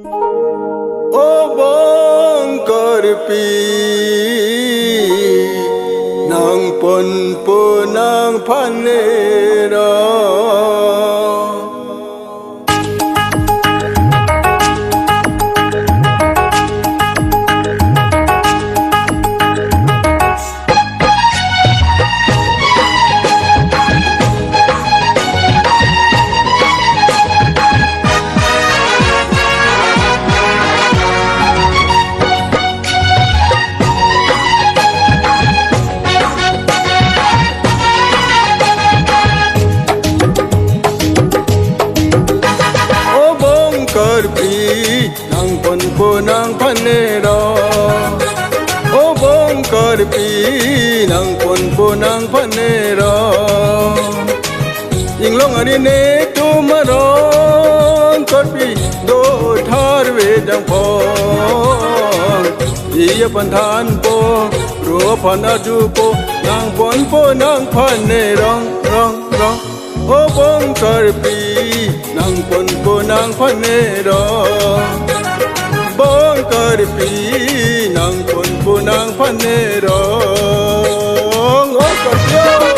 O bongkarpi nang pon nang panera karpi nang pon nang panera O bong karpi nang pon nang panera inglong ani ne tumaron karpi do thar ve jang pon iya panthan po ro panaju po nang pon nang panera rong rong O bong karpi nang pon nang panera bong karpi nang pon nang panera o karpyo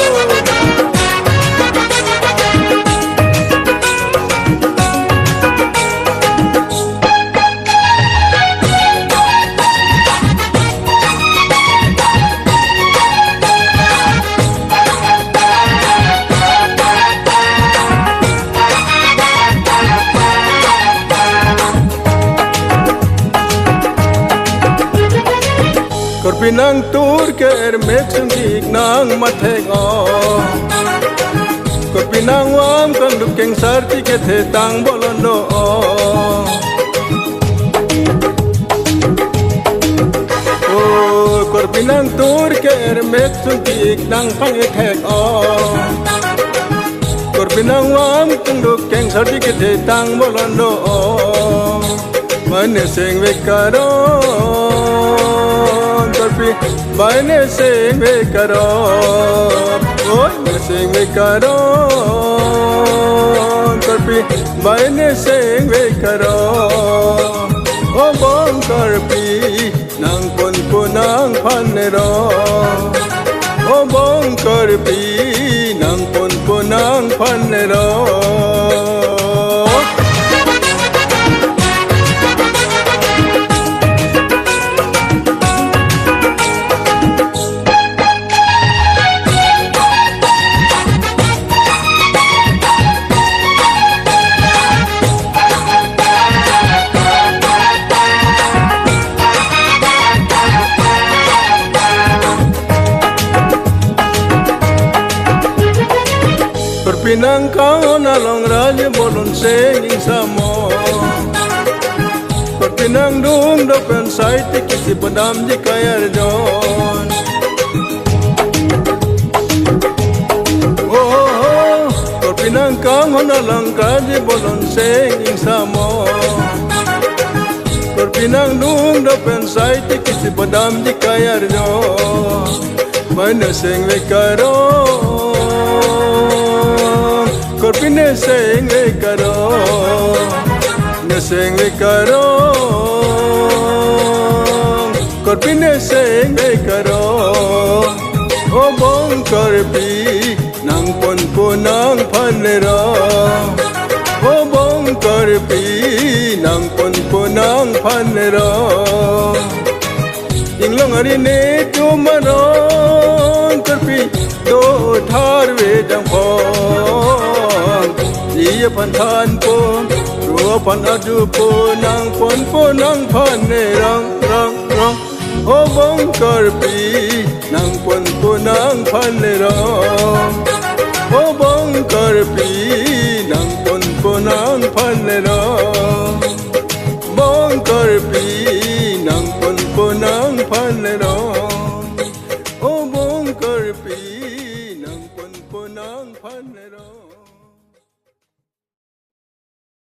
Karpi nang tur ker mek sungik nang matheng o Karpi nang wam kang dup keng sarti ke the tang bolondo o Karpi nang tur ker mek sungik nang pangethek o Karpi nang wam kang dup keng sarti ke the tang bolondo o Mane seng vekaro karpi baine sing ve karo oi sing ve karo karpi baine sing ve karo o bong karpi nang pon nang panero o bong karpi nang pon nang panero Pinang kau na long raja bolon sing samo Pinang dung dopen saiti kisi padam di kayar jon Oh Pinang kau na long raja bolon sing samo Pinang dung dopen saiti kisi padam di kayar jon Mana sing vekaro Karpi ne sing ve karo Karpi ne sing ve karo O bong karpi nang pon nang panera O bong karpi nang pon nang panera inglong ari ne tumaron karpi do thar ve jang pon iya panthan po ro panaju po nang nang panera rang rang o bong karpi nang pon nang panera